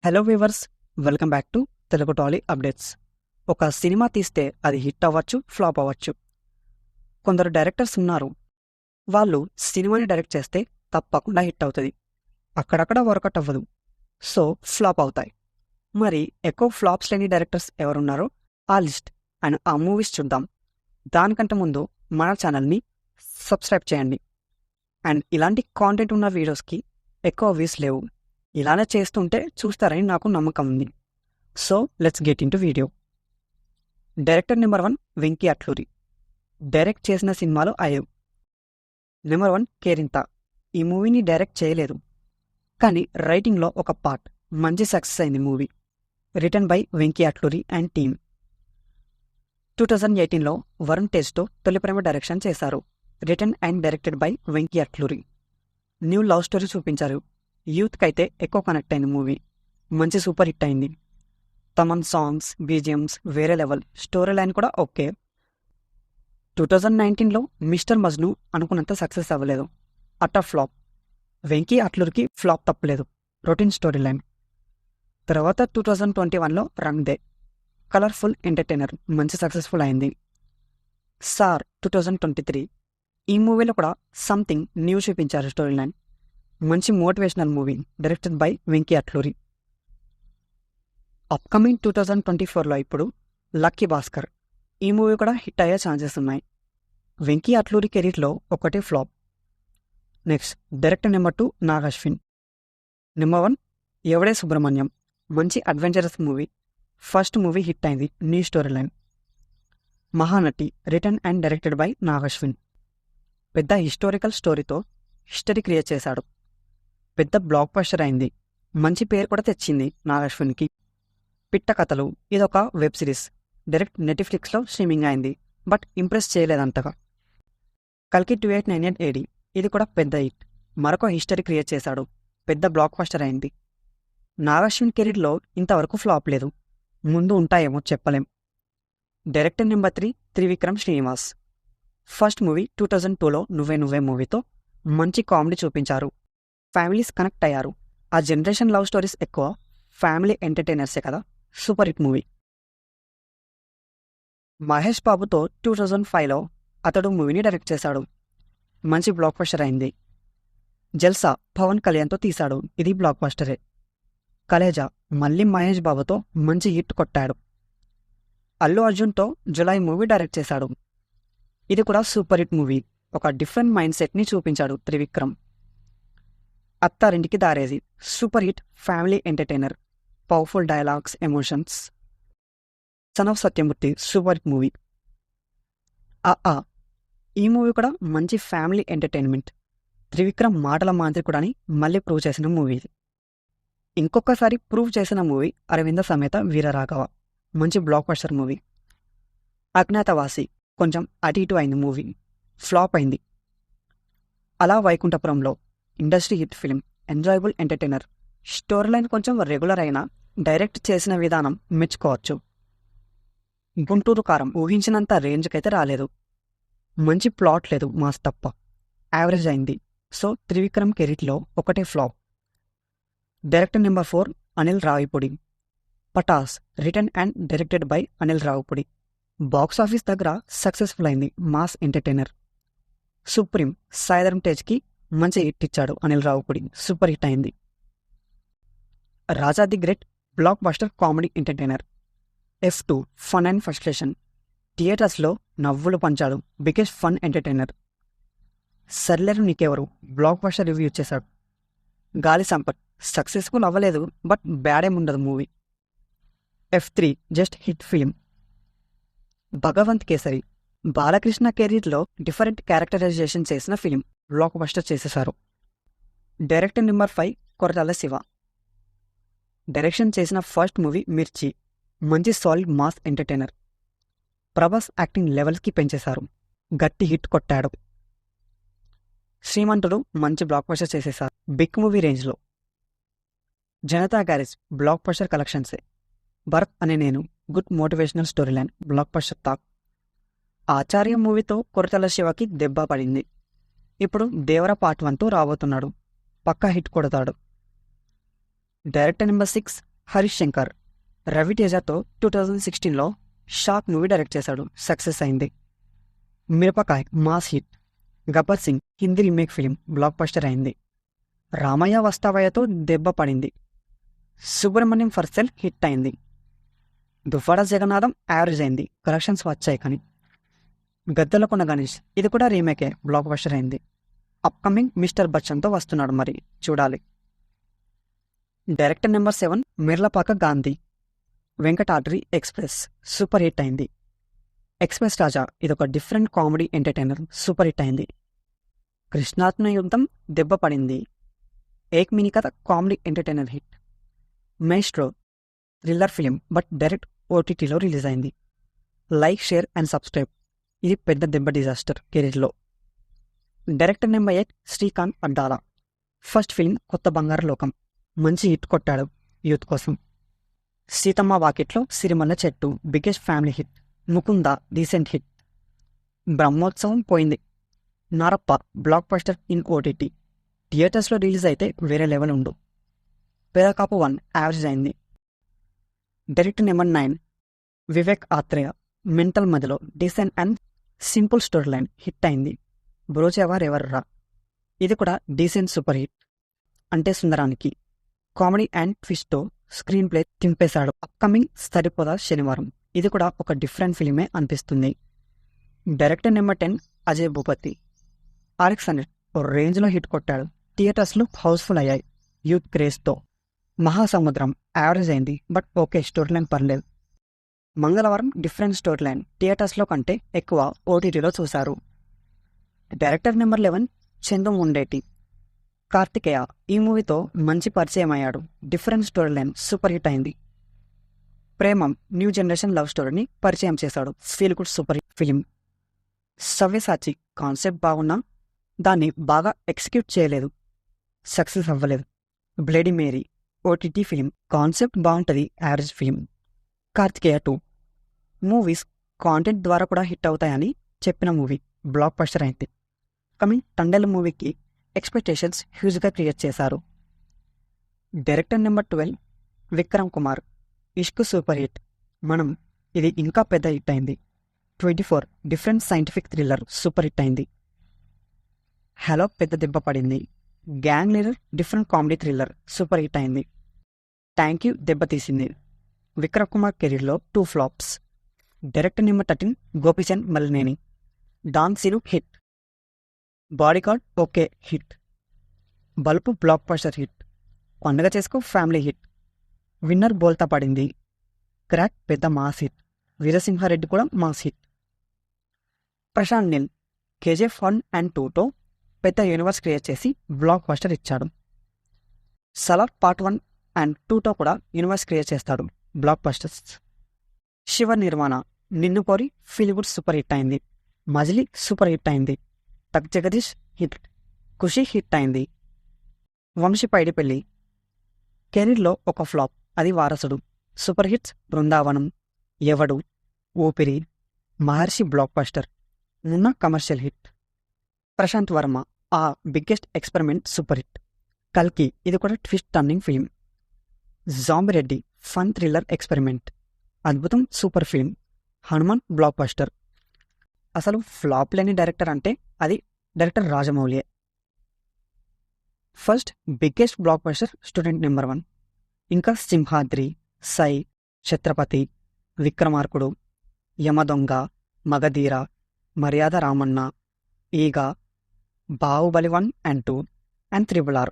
Hello viewers, welcome back to Telugu Tally updates. ఒక cinema తీస్తే అది హిట్ అవ్వచ్చు, ఫ్లాప్ అవ్వచ్చు. కొందరు డైరెక్టర్స్ ఉన్నారు, వాళ్ళు సినిమాని డైరెక్ట్ చేస్తే తప్పకుండా హిట్ అవుతుంది, అక్కడక్కడ వర్కౌట్ అవ్వదు, సో ఫ్లాప్ అవుతాయి. మరి ఎక్కువ ఫ్లాప్స్ లేని డైరెక్టర్స్ ఎవరున్నారో ఆ లిస్ట్ అండ్ ఆ మూవీస్ చూద్దాం. దానికంటే ముందు మన ఛానల్ని సబ్స్క్రైబ్ చేయండి. అండ్ ఇలాంటి కాంటెంట్ ఉన్న వీడియోస్కి ఎక్కువ వ్యూస్ లేవు, ఇలానే చేస్తుంటే చూస్తారని నాకు నమ్మకం ఉంది. So let's get in to video. Director number 1 Venky Atluri. Direct చేసిన సినిమాలు 5. నెంబర్ 1 కేరింత. ఈ మూవీని డైరెక్ట్ చేయలేదు, కానీ రైటింగ్లో ఒక పార్ట్ మంచి సక్సెస్ అయింది movie. Written by Venky Atluri and team. 2018లో వరుణ్ తేజ్తో తొలి ప్రేమ డైరెక్షన్ చేశారు. Written and directed by Venky Atluri. New love story చూపించారు. యూత్కి అయితే ఎక్కువ కనెక్ట్ అయింది మూవీ. మంచి సూపర్ హిట్ అయింది. తమన్ సాంగ్స్, బీజిఎమ్స్ వేరే లెవెల్, స్టోరీ లైన్ కూడా ఓకే. 2019లో మిస్టర్ మజ్ను అనుకున్నంత సక్సెస్ అవ్వలేదు, అట్టర్ ఫ్లాప్. వెంకీ అట్లూరికి ఫ్లాప్ తప్పలేదు, రొటీన్ స్టోరీ లైన్. తర్వాత 2021లో రంగ్ దే, కలర్ఫుల్ ఎంటర్టైనర్, మంచి సక్సెస్ఫుల్ అయింది. సార్ 2023. ఈ మూవీలో కూడా సంథింగ్ న్యూ చూపించారు స్టోరీ లైన్. మంచి motivational movie, directed by Venky Atluri. Upcoming 2024లో ఇప్పుడు లక్కీ భాస్కర్. ఈ మూవీ కూడా హిట్ అయ్యే ఛాన్సెస్ ఉన్నాయి. వెంకీ అట్లూరి కెరీర్లో ఒకటే flop. Next director number 2 Nag Ashwin. Number 1 Yevade Subramanyam. మంచి adventurous movie, first movie hit అయింది, new story line. Mahanati. Written and directed by Nag Ashwin. పెద్ద హిస్టారికల్ స్టోరీతో హిస్టరీ క్రియేట్ చేశాడు, పెద్ద బ్లాక్ బస్టర్ అయింది, మంచి పేరు కూడా తెచ్చింది నాగ్ అశ్విన్కి. పిట్ట కథలు ఇదొక వెబ్ సిరీస్, డైరెక్ట్ నెట్ఫ్లిక్స్లో స్ట్రీమింగ్ అయింది, బట్ ఇంప్రెస్ చేయలేదంతగా. కల్కి 2898 AD, ఇది కూడా పెద్ద హిట్, మరొక హిస్టరీ క్రియేట్ చేశాడు, పెద్ద బ్లాక్ బస్టర్ అయింది. నాగ్ అశ్విన్ కెరీర్లో ఇంతవరకు ఫ్లాప్ లేదు, ముందు ఉంటాయేమో చెప్పలేం. Director number 3 Trivikram Srinivas. First movie 2002లో నువ్వే నువ్వే మూవీతో మంచి కామెడీ చూపించారు, ఫ్యామిలీస్ కనెక్ట్ అయ్యారు. ఆ జనరేషన్ లవ్ స్టోరీస్ ఎక్కువ, ఫ్యామిలీ ఎంటర్టైనర్సే కదా, సూపర్ హిట్ మూవీ. మహేష్ బాబుతో 2005లో అతడు మూవీని డైరెక్ట్ చేశాడు, మంచి బ్లాక్ బస్టర్ అయింది. జల్సా పవన్ కళ్యాణ్తో తీశాడు, ఇది బ్లాక్ బస్టరే. కలేజా మళ్ళీ మహేష్ బాబుతో మంచి హిట్ కొట్టాడు. అల్లు అర్జున్తో జులై మూవీ డైరెక్ట్ చేశాడు, ఇది కూడా సూపర్ హిట్ మూవీ, ఒక డిఫరెంట్ మైండ్ సెట్ని చూపించాడు Trivikram. Attarintiki Daredi, super hit family entertainer, powerful dialogues, emotions. Son of Satyamurthy super hit movie. ఈ మూవీ కూడా మంచి ఫ్యామిలీ ఎంటర్టైన్మెంట్, త్రివిక్రమ్ మాటల మాంత్రికుడని మళ్ళీ ప్రూవ్ చేసిన మూవీ. ఇంకొకసారి ప్రూవ్ చేసిన మూవీ అరవింద సమేత వీరరాఘవ, మంచి బ్లాక్ బస్టర్ మూవీ. అజ్ఞాతవాసి కొంచెం అటు ఇటు అయింది మూవీ, ఫ్లాప్ అయింది. అలా వైకుంఠపురంలో industry hit film, enjoyable entertainer, story line కొంచెం రెగ్యులర్ అయినా డైరెక్ట్ చేసిన విధానం మెచ్చుకోవచ్చు. గుంటూరు కారం ఊహించినంత రేంజ్కైతే రాలేదు, మంచి ప్లాట్ లేదు, మాస్ తప్ప, యావరేజ్ అయింది. సో త్రివిక్రమ్ కెరీర్లో ఒకటే flop. Director number 4 Anil Ravipudi. Pataas. Written and directed by Anil Ravipudi. Box office దగ్గర సక్సెస్ఫుల్ అయింది, మాస్ ఎంటర్టైనర్. సుప్రీం. సాయిధరం తేజ్కి మంచి హిట్ ఇచ్చాడు అనిల్ రావిపూడి, సూపర్ హిట్ అయింది. Raja the great blockbuster comedy entertainer. F2 fun and frustration, థియేటర్స్లో నవ్వులు పంచాడు, biggest fun entertainer. Sarileru Neekevvaru blockbuster review ఇచ్చేశాడు. గాలి సంపత్ సక్సెస్ఫుల్ అవ్వలేదు, బట్ బ్యాడ్ ఏముండదు movie. F3 just hit film. Bhagavanth Kesari. Balakrishna కెరీర్లో డిఫరెంట్ క్యారెక్టరైజేషన్ చేసిన ఫిలిం, బ్లాక్ బస్టర్ చేసేశారు. Director number 5 Koratala Siva. Direction చేసిన ఫస్ట్ మూవీ మిర్చి, మంచి solid mass entertainer. Prabhas acting లెవెల్స్కి పెంచేశారు, గట్టి హిట్ కొట్టాడు. శ్రీమంతుడు మంచి బ్లాక్ బస్టర్ చేసేశారు, బిగ్ మూవీ రేంజ్లో. జనతా గ్యారేజ్ బ్లాక్ బస్టర్ కలెక్షన్సే. Bharat Ane Nenu good motivational story line, blockbuster talk. Acharya మూవీతో కొరటాల శివకి దెబ్బ పడింది, ఇప్పుడు దేవర పార్ట్ 1తో రాబోతున్నాడు, పక్కా హిట్ కొడతాడు. డైరెక్టర్ నెంబర్ 6 హరీష్ శంకర్ రవితేజతో 2016లో షాక్ మూవీ డైరెక్ట్ చేశాడు, సక్సెస్ అయింది. Mirapakay mass hit. Gabbar Singh Hindi remake film blockbuster అయింది. రామయ్య వస్తావయ్యతో దెబ్బ పడింది. సుబ్రహ్మణ్యం ఫర్సెల్ హిట్ అయింది. దువ్వాడ జగన్నాథం యావరేజ్ అయింది, కలెక్షన్స్ వచ్చాయి కానీ. గద్దలకొండ గణేష్ ఇది కూడా రీమేకే, బ్లాక్ బస్టర్ అయింది. అప్కమింగ్ మిస్టర్ బచ్చన్తో వస్తున్నాడు, మరి చూడాలి. Director number 7 Mirlapaka Gandhi. Venkatadri express super hit అయింది. ఎక్స్ప్రెస్ రాజా ఇదొక different comedy entertainer, super hit అయింది. కృష్ణాత్మ యుద్ధం దెబ్బ పడింది. ఏక్ మినీ కథ comedy entertainer hit. Maestro thriller film but direct ఓటీటీలో రిలీజ్ అయింది. Like, share and subscribe. ఇది పెద్ద దెబ్బ డిజాస్టర్ కెరీర్లో. Director number 8 Srikanth Addala. First film కొత్త బంగారు లోకం, మంచి హిట్ కొట్టాడు యూత్ కోసం. Seethamma Vakitlo Sirimalle Chettu biggest family hit. Mukunda recent hit. Brahmotsavam పోయింది. Narappa blockbuster in OTT. థియేటర్స్లో రిలీజ్ అయితే వేరే లెవెల్ ఉండు. పేదకాపు 1 యావరేజ్ అయింది. Director number 9 Vivek Athreya. Mental మధ్యలో decent and simple story line hit అయింది. బ్రోచెవర్ ఎవర్రా ఇది కూడా decent super hit. Ante Sundaraniki comedy and ట్విస్ట్తో స్క్రీన్ ప్లే తింపేశాడు. అప్కమింగ్ సరిపోదా శనివారం ఇది కూడా ఒక డిఫరెంట్ ఫిలిమే అనిపిస్తుంది. Director number 10 Ajay Bhupathi. RX-100 ఓ రేంజ్లో హిట్ కొట్టాడు. థియేటర్స్లో హౌస్ఫుల్ అయ్యాయి యూత్ క్రేజ్తో. మహాసముద్రం యావరేజ్ అయింది బట్ ఓకే, స్టోరీ లైన్ పర్లేదు. మంగళవారం డిఫరెంట్ స్టోరీ లైన్, థియేటర్స్లో కంటే ఎక్కువ ఓటీటీలో చూశారు. Director number 11 Chandoo Mondeti. కార్తికేయ ఈ మూవీతో మంచి పరిచయం అయ్యాడు. Different story line, super hit అయింది. ప్రేమం న్యూ జనరేషన్ లవ్ స్టోరీని పరిచయం చేశాడు. Feel good super hit film. Savyasachi concept బాగున్నా దాన్ని బాగా ఎగ్జిక్యూట్ చేయలేదు, సక్సెస్ అవ్వలేదు. Bloody Mary OTT film, concept బాగుంటుంది, average film. Karthikeya 2 movies content ద్వారా కూడా హిట్ అవుతాయని చెప్పిన మూవీ, బ్లాక్ బస్టర్ అయింది. కమింగ్ టండెల్ మూవీకి ఎక్స్పెక్టేషన్స్ హ్యూజ్గా క్రియేట్ చేశారు. Director number 12 Vikram Kumar. Ishq super hit. Manam ఇది ఇంకా పెద్ద హిట్ అయింది. 24 different scientific thriller, super hit అయింది. హలో పెద్ద దెబ్బ పడింది. Gang leader different comedy thriller, super hit అయింది. థ్యాంక్ యూ దెబ్బతీసింది. విక్రమ్ కుమార్ కెరీర్లో 2 flops. Director number 13 Gopichand Malineni. Don సిరు hit. Bodyguard okay hit. Balupu blockbuster hit. పండుగ చేసుకో ఫ్యామిలీ హిట్. విన్నర్ బోల్తా పడింది. క్రాక్ పెద్ద మాస్ హిట్. వీరసింహారెడ్డి కూడా mass hit. Prashanth Neel KGF 1 and 2తో పెద్ద యూనివర్స్ క్రియేట్ చేసి బ్లాక్ బస్టర్ ఇచ్చాడు. సలార్ పార్ట్ 1 and 2తో కూడా యూనివర్స్ క్రియేట్ చేస్తాడు, బ్లాక్ బస్టర్స్. శివ నిర్మాణ నిన్ను కోరి ఫీల్ గుడ్ సూపర్ హిట్ అయింది. మజిలీ సూపర్ హిట్ అయింది. టక్ జగదీష్ హిట్. ఖుషి హిట్ అయింది. వంశీ పైడిపల్లి కెరీర్లో ఒక ఫ్లాప్, అది వారసుడు. Super hits Brindavanam, Yevadu, Oopiri, Maharshi blockbuster. Munna commercial hit. Prashanth Varma ఆ బిగ్గెస్ట్ ఎక్స్పెరిమెంట్ సూపర్ హిట్. కల్కి ఇది కూడా twist turning film. Zombie Reddy fun thriller experiment, అద్భుతం super film. Hanuman blockbuster. అసలు ఫ్లాప్ లేని డైరెక్టర్ అంటే అది డైరెక్టర్ రాజమౌళియే. First biggest blockbuster student number 1. ఇంకా సింహాద్రి, సై, ఛత్రపతి, విక్రమార్కుడు, యమదొంగ, మగధీర, మర్యాద రామన్న, ఈగ, బాహుబలి 1 and 2 అండ్ 3RR.